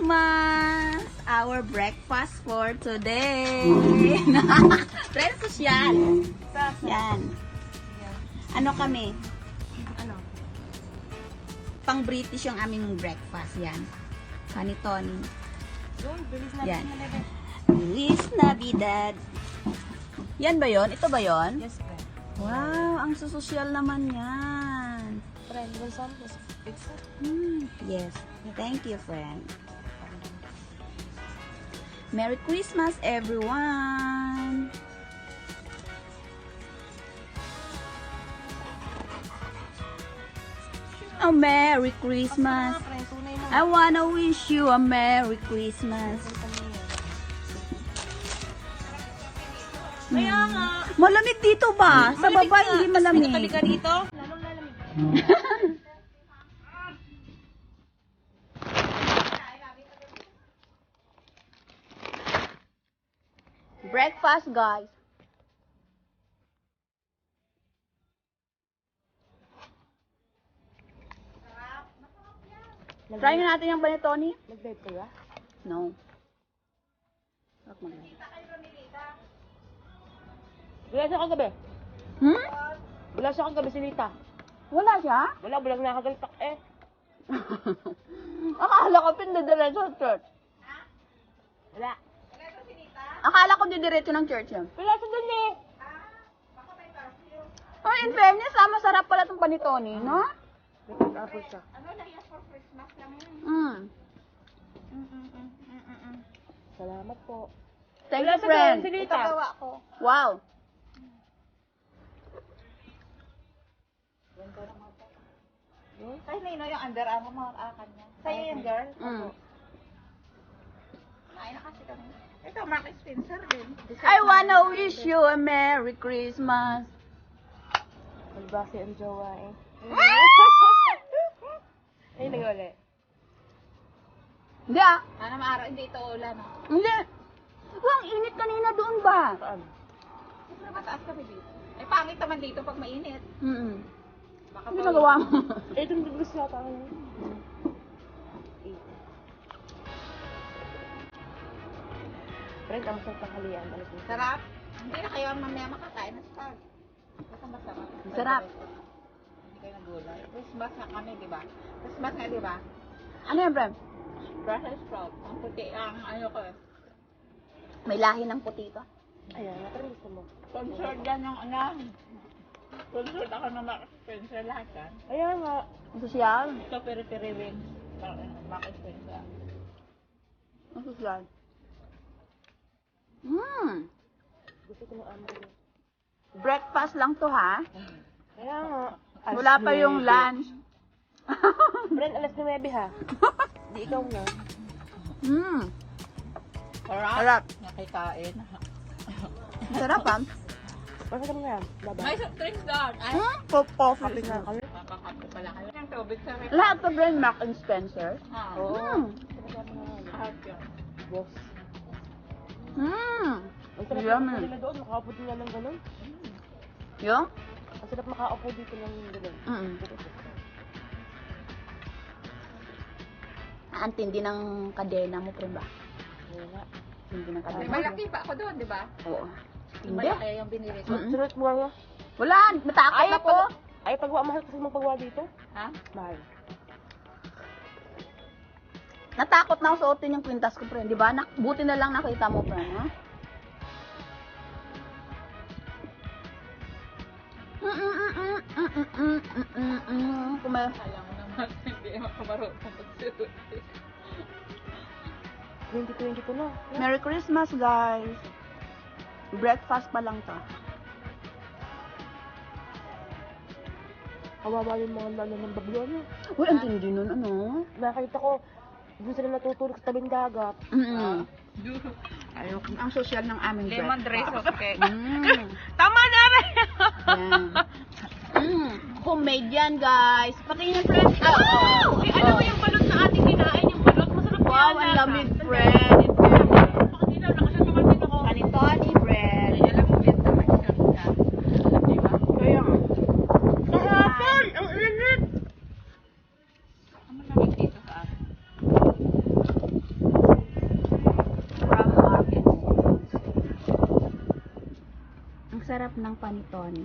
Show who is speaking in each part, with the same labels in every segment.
Speaker 1: Christmas! Our breakfast for today. Friend social. Yan. Ano kami?
Speaker 2: Ano?
Speaker 1: Pang British yung aming breakfast. Yan. Panitoni.
Speaker 2: Yun, bilis na
Speaker 1: Yan.
Speaker 2: din na.
Speaker 1: Feliz Navidad. Yan ba yon? Ito ba yon?
Speaker 2: Yes, friend.
Speaker 1: Wow, ang susosyal naman yan.
Speaker 2: Friend, will some pizza?
Speaker 1: Yes. Thank you, friend. Merry Christmas, everyone! A Merry Christmas!
Speaker 2: Friend, tunay na.
Speaker 1: I wanna wish you a Merry Christmas.
Speaker 2: Kaya nga.
Speaker 1: Malamig dito ba? Sa baba hindi malamig.
Speaker 2: Tabi ka dito. Lalong lalamig.
Speaker 1: Breakfast, guys. Try na natin yung panetone.
Speaker 2: Nag-dive ka ba?
Speaker 1: No.
Speaker 2: Wala siya kagabi.
Speaker 1: Hmm?
Speaker 2: Wala siya kagabi si Lita.
Speaker 1: Wala siya?
Speaker 2: Wala, walang nakagaltak eh.
Speaker 1: Akala ko pinadala sa church.
Speaker 2: Wala.
Speaker 1: Akala ko didiretso ng church yan.
Speaker 2: Wala siya dun eh.
Speaker 1: Oh, in fairness, masarap pala itong panitone, no?
Speaker 2: May pag-apple siya.
Speaker 1: Mm.
Speaker 2: Salamat po.
Speaker 1: Thank
Speaker 2: Wala
Speaker 1: you,
Speaker 2: siya
Speaker 1: friend.
Speaker 2: dun si Lita.
Speaker 1: Wow.
Speaker 3: Ay, Nino, yung Under Armour, mga akan niya. Sa'yo yung girl?
Speaker 1: Mm.
Speaker 3: Kumain na kasi kami. Ito, Mark Spencer din.
Speaker 1: I wanna wish you a Merry Christmas.
Speaker 2: Magbase ang jowa eh. Ay, nag-uli.
Speaker 1: Hindi ah.
Speaker 3: Sana maaraw, hindi ito ulan.
Speaker 1: Hindi. Ang init kanina doon ba?
Speaker 2: Saan?
Speaker 3: Siyempre, mataas kami dito. Ay, pangit naman dito pag mainit.
Speaker 1: Mm.
Speaker 3: Baka
Speaker 1: Ano nagawa mo?
Speaker 2: Eh, itong dugos yata ako yun. Friend, ang masarap tanghalian. Alas mo.
Speaker 3: Sarap. Hindi na kayo mamaya makakain ng spag. Basta masarap.
Speaker 1: Sarap.
Speaker 3: Hindi kayo nagulay. Christmas nga kami, di ba? Christmas nga, di ba?
Speaker 1: Ano yan, friend?
Speaker 3: Brussels sprout. Ang puti, ang ano ko eh.
Speaker 1: May lahi ng puti ito.
Speaker 2: Ayan, natin gusto mo.
Speaker 3: Sponsored yan yung ano. Sponsored ako ng Mark Spencer lahat yan.
Speaker 2: Ayan nga.
Speaker 1: Ang sosyal.
Speaker 3: Ito, peri-peri wings. Mark Spencer.
Speaker 1: Ang sosyal. Mm.
Speaker 2: Gusto ko ng amber.
Speaker 1: Breakfast lang to, ha?
Speaker 2: Kaya nga.
Speaker 1: Wala pa yung lunch.
Speaker 2: Friend, alas 9 ha. Di ikaw na.
Speaker 1: Mm.
Speaker 3: Sarap.
Speaker 1: Sarap.
Speaker 3: Nakikain.
Speaker 1: Sarap, ha?
Speaker 2: Basta kami nga. Baba.
Speaker 3: May soft drinks doon. Ay,
Speaker 1: Coffee.
Speaker 2: Kapit nga kami.
Speaker 3: makakape pala kayo. Yung tubig sa rep.
Speaker 1: Lahat to, friend, Mark and Spencer.
Speaker 3: Ah,
Speaker 1: Mm.
Speaker 3: lahat yun.
Speaker 2: Boss.
Speaker 1: Mm.
Speaker 2: Ang sarap
Speaker 1: Yummy.
Speaker 2: ng nila doon. Makaupo din nga ng ganun.
Speaker 1: Yung?
Speaker 2: Ang sarap makaupo dito ng ganun.
Speaker 1: Mm. Ang tindi ng kadena mo, friend ba?
Speaker 2: Ayan nga.
Speaker 1: Tindi ng
Speaker 3: May
Speaker 1: kadena.
Speaker 3: malaki pa ako doon, di ba?
Speaker 1: Oo.
Speaker 3: Yung
Speaker 1: Hindi.
Speaker 3: malaki yung binili ko.
Speaker 1: Mm-mm.
Speaker 2: Sunod mo nga.
Speaker 1: Wala, natakot na po.
Speaker 2: Ay, pagwa, mahal kasi magpagwa dito.
Speaker 3: Ha?
Speaker 2: Mahal.
Speaker 1: Natakot na ako suotin yung kwintas ko, friend. Di ba? Buti na lang nakita mo, friend, ha? Kumaya.
Speaker 3: Alam mo naman, hindi ako marunong magsuot.
Speaker 2: 2022 na.
Speaker 1: Merry Christmas, guys. Breakfast pa lang to.
Speaker 2: Kawawa yung mga lalo ng bagyo niya.
Speaker 1: Uy, ang tindi nun, ano?
Speaker 2: Nakita ko, doon sila natutulog sa tabing dagat.
Speaker 1: Mm-mm. Ayoko. Ang social ng aming
Speaker 3: Lemon
Speaker 1: breakfast.
Speaker 3: dress, okay.
Speaker 1: Mm.
Speaker 2: Tama na rin!
Speaker 1: Yan. Homemade yan, guys. Pati yung friend. Oh,
Speaker 2: Alam mo yung balot na ating kinain, yung balot, masarap
Speaker 1: wow, ang lamig, friend. In fairness. Panitone bread.
Speaker 3: Alam mo, benta ka siya. Di ba?
Speaker 1: Kaya nga.
Speaker 2: Kahapon! Ang init!
Speaker 3: Ang malamig dito sa atin.
Speaker 1: sarap ng panitone.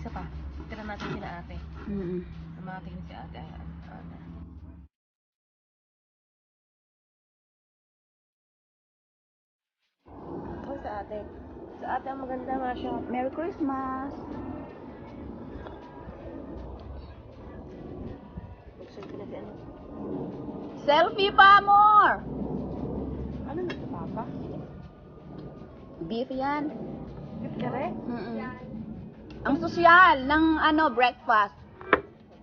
Speaker 2: Isa pa. Tira natin sila ate.
Speaker 1: Mm.
Speaker 2: Tumating si ate. Ano. Oh, sa ate. Sa ate ang maganda nga siya.
Speaker 1: Merry Christmas!
Speaker 2: Magsulti na si ano.
Speaker 1: Selfie pa, more!
Speaker 2: Ano na papa?
Speaker 1: Beef yan.
Speaker 2: Kare?
Speaker 1: Mm-mm. Ang sosyal ng breakfast.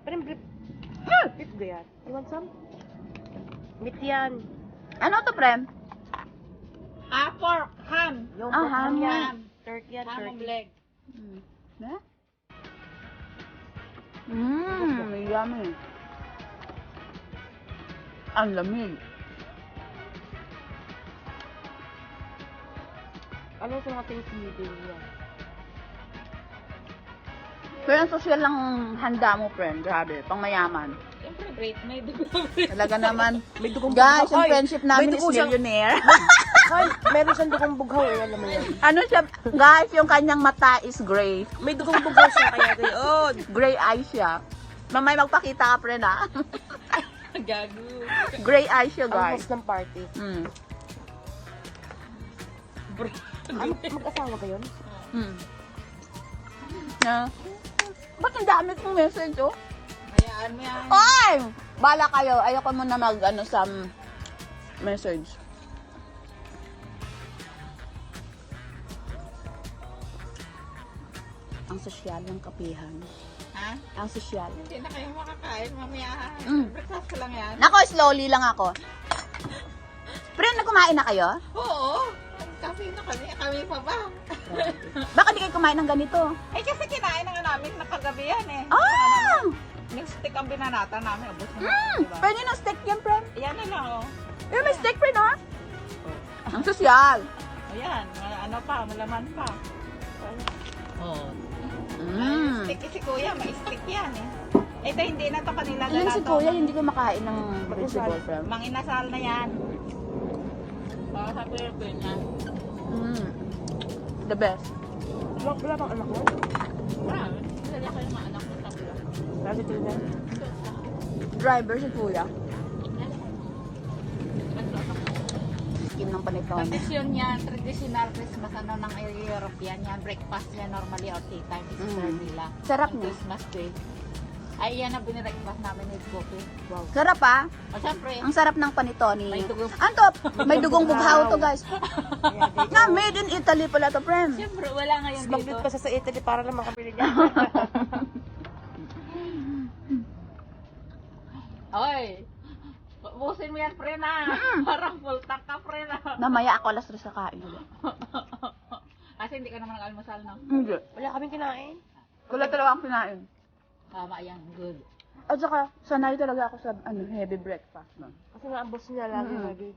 Speaker 2: Pero yung beef gayat. You want some? Meat yan.
Speaker 1: Ano to, Prem?
Speaker 3: Pork, ham.
Speaker 2: Yung
Speaker 1: Ah,
Speaker 2: pork
Speaker 1: ham
Speaker 2: ham
Speaker 1: yan.
Speaker 2: yan. Turkey yan,
Speaker 3: Ham
Speaker 2: turkey.
Speaker 3: leg.
Speaker 1: Na? Yummy. Ang lamig.
Speaker 2: Ano sa mga Thanksgiving yan?
Speaker 1: Pero ang sosyal lang handa mo, friend. Grabe, pang mayaman.
Speaker 3: Siyempre, great na ito.
Speaker 1: Talaga naman.
Speaker 2: May dugong
Speaker 1: Guys,
Speaker 2: bughaw.
Speaker 1: yung
Speaker 2: Ay,
Speaker 1: friendship namin
Speaker 2: may
Speaker 1: is
Speaker 2: dugo siyang-
Speaker 1: millionaire.
Speaker 2: Ay, meron siyang dugong bughaw eh, alam mo yan.
Speaker 1: Ano siya, guys, yung kanyang mata is gray.
Speaker 2: May dugong bughaw siya kaya gayon.
Speaker 1: Gray eyes siya. Mamay magpakita ka, friend, ha?
Speaker 3: Gago.
Speaker 1: Gray eyes siya,
Speaker 2: Ang
Speaker 1: guys.
Speaker 2: host ng party.
Speaker 1: Mm.
Speaker 2: Ano, mag-asawa kayo?
Speaker 1: Mm. Na, ba't ang dami kong message, oh?
Speaker 3: Hayaan mo yan.
Speaker 1: Ay! Bala kayo. Ayoko muna sa message. Ang sosyal ng kapihan.
Speaker 3: Ha?
Speaker 1: Ang sosyal.
Speaker 3: Hindi na kayo makakain mamaya.
Speaker 1: Mm.
Speaker 3: Breakfast lang yan.
Speaker 1: Nako, slowly lang ako. Pre, kumain na kayo?
Speaker 3: Oo. Kasi na kami. Kami pa ba?
Speaker 1: Baka di kayo kumain ng ganito.
Speaker 3: Eh kasi kinain na nga namin nakagabi yan eh.
Speaker 1: Ah!
Speaker 3: Yung stick ang binanata namin. Ubus na. Diba?
Speaker 1: Pwede ng steak yan, pre.
Speaker 3: Ayan na lang oh.
Speaker 1: Eh, may steak, pre, no? Ang sosyal.
Speaker 3: Ayan. Ano pa. Malaman pa. Oh.
Speaker 1: Mm.
Speaker 3: Stick si kuya. May stick yan eh. Ito hindi na to kanila.
Speaker 1: Ayun si
Speaker 3: dala to.
Speaker 1: Kuya, hindi ko makain ng vegetable, pre.
Speaker 3: Manginasal na yan. Para sa Pilipinas.
Speaker 1: Mm. The best.
Speaker 2: Wala bang anak mo?
Speaker 3: Wala. Dala kayo mga anak ko sa pila.
Speaker 2: Kasi tina.
Speaker 1: Driver si Kuya. Skim ng panitone.
Speaker 3: Tradisyon yan, traditional Christmas ng European yan. Breakfast yan normally or tea time. Serve nila.
Speaker 1: Sarap
Speaker 3: On
Speaker 1: niya.
Speaker 3: Christmas Day. Ay, yan ang binibreakfast namin with coffee. Wow.
Speaker 1: Sarap, ah.
Speaker 3: O, syempre,
Speaker 1: Ang sarap ng panitone.
Speaker 3: May dugong-
Speaker 1: Ano to? May dugong bughaw to, guys. Na, made in Italy pala to, friend.
Speaker 3: syempre, wala ngayon dito.
Speaker 2: Mag-dute pa sa Italy para lang makapili niya.
Speaker 3: Oy! Busin mo yan, pre na. Parang full tank ka, pre na.
Speaker 1: Namaya ako alas 3 sa kain.
Speaker 3: Kasi hindi ka naman nag-almusal, no?
Speaker 1: Hindi.
Speaker 2: Wala kaming kinain.
Speaker 1: Wala talaga akong kinain.
Speaker 3: Tama yan, good.
Speaker 1: At saka, sanay talaga ako sa heavy breakfast. No?
Speaker 2: Kasi nga ang boss niya lagi lagi.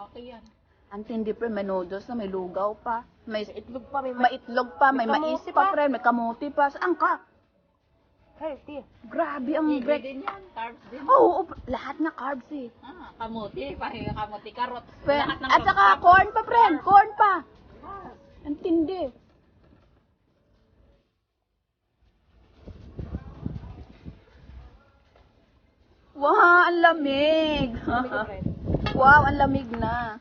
Speaker 3: Okay yan.
Speaker 1: Ang tindi, pre, may noodles na, may lugaw pa. May
Speaker 2: Itlog pa, may
Speaker 1: itlog pa, may
Speaker 2: May
Speaker 1: mais
Speaker 2: kamote
Speaker 1: pa,
Speaker 2: pa.
Speaker 1: pre, may kamuti pa. Saan ka?
Speaker 2: healthy.
Speaker 1: Grabe ang
Speaker 3: Hindi
Speaker 1: break.
Speaker 3: din yan, carbs din.
Speaker 1: Oo, lahat na carbs eh.
Speaker 3: Kamuti, pahinga kamuti, karot.
Speaker 1: Pre,
Speaker 3: Lahat ng
Speaker 1: at saka corn pa, friend, corn pa. Ang tindi. Wow, ang lamig. Wow, ang lamig na.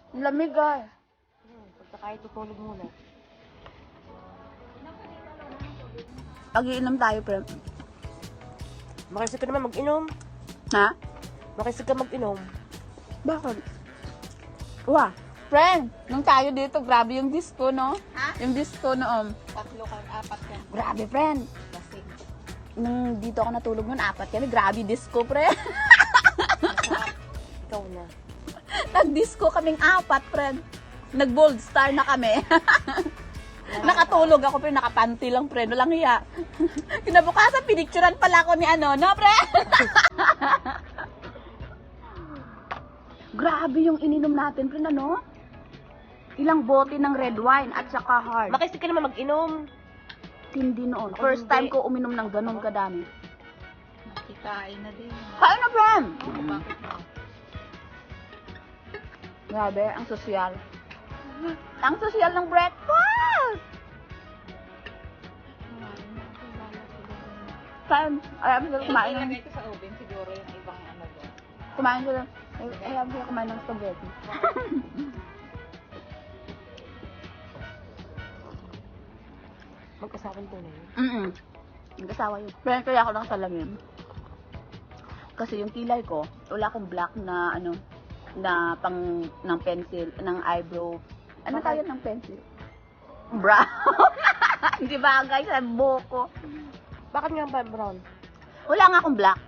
Speaker 1: Ang lamig, ay.
Speaker 2: Pagkakain tutulog muna.
Speaker 1: Pag-iinom tayo, pre.
Speaker 2: Makisig ka naman mag-inom.
Speaker 1: Ha?
Speaker 2: Makisig ka mag-inom.
Speaker 1: Bakit? Wah, friend, nung tayo dito, grabe yung disco, no?
Speaker 3: Ha?
Speaker 1: Yung disco noon.
Speaker 3: Tatlo ka, apat ka.
Speaker 1: Grabe, friend.
Speaker 3: Lasing.
Speaker 1: Nung dito ako natulog noon, 4 kami. Grabe disco, pre.
Speaker 2: Ikaw na.
Speaker 1: Nag-disco kaming 4, friend. Nag-bold star na kami. Nakatulog ako, pre. Nakapanty lang, pre. Walang hiya. Kinabukasan, pinicturan pala ako ni ano, no, pre? Grabe yung ininom natin, pre, ano? Ilang bote ng red wine at saka hard.
Speaker 2: Makisig ka naman mag-inom.
Speaker 1: Hindi noon.
Speaker 2: Ako
Speaker 1: First
Speaker 2: hindi.
Speaker 1: time ko uminom ng ganun kadami.
Speaker 3: Nakikain na din.
Speaker 1: Kain na, friend!
Speaker 3: Oo, bakit ba?
Speaker 1: Grabe, ang sosyal. Ang sosyal ng breakfast! Kain. Ayaw sila kumain ng...
Speaker 3: Ilagay ko sa oven siguro yung ibang ano doon.
Speaker 1: Kumain sila. Ayaw sila kumain ng spaghetti.
Speaker 2: Magkasakal ko na yun.
Speaker 1: Nag-asawa yun. Pero kaya ako nakasalamin. Kasi yung kilay ko, wala akong black na ano, na pang, ng pencil, ng eyebrow. Ano
Speaker 2: Bakit?
Speaker 1: tayo ng pencil? Brown. Di ba guys, ang buhok ko.
Speaker 2: Bakit nga ba brown?
Speaker 1: Wala nga akong black.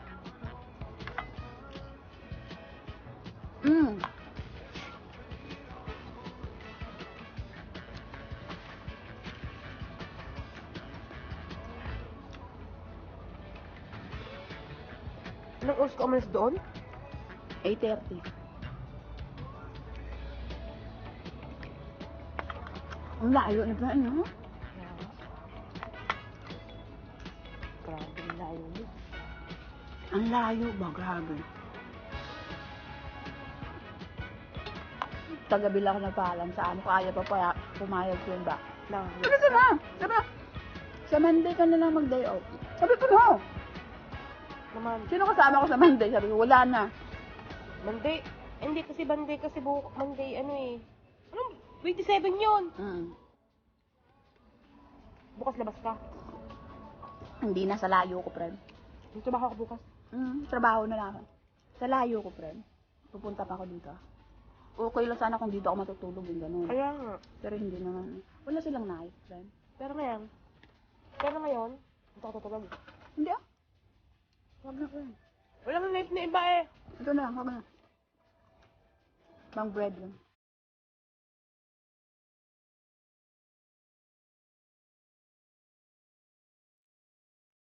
Speaker 2: Anong oras ka umalis doon?
Speaker 1: 8:30. Ang layo na ba, ano?
Speaker 2: Grabe na yun.
Speaker 1: Ang layo ba, grabe. Tagabi lang ako nagpaalam sa amo ko, ayaw pa pumayag ko yun ba? Sabi ko na! Sabi ko, sa Monday ka na lang mag-day off. Sabi ko no!
Speaker 2: Naman.
Speaker 1: Sino kasama ko sa Monday? Sabi ko, wala na.
Speaker 2: Monday. Hindi kasi Monday kasi Monday ano eh. Anong 27 yun? Bukas labas ka.
Speaker 1: Hindi na, sa layo ko, friend.
Speaker 2: Yung trabaho ka bukas.
Speaker 1: Trabaho na lang ako. Sa layo ko, friend. Pupunta pa ako dito. Okay lang sana kung dito ako matutulog yung ganun.
Speaker 2: Kaya nga.
Speaker 1: Pero hindi naman. Wala silang night, friend.
Speaker 2: Pero ngayon, ito ka tutulog.
Speaker 1: Hindi ah. Wag na, friend.
Speaker 2: Walang night na iba eh.
Speaker 1: Ito na lang, wag na. Bang bread lang.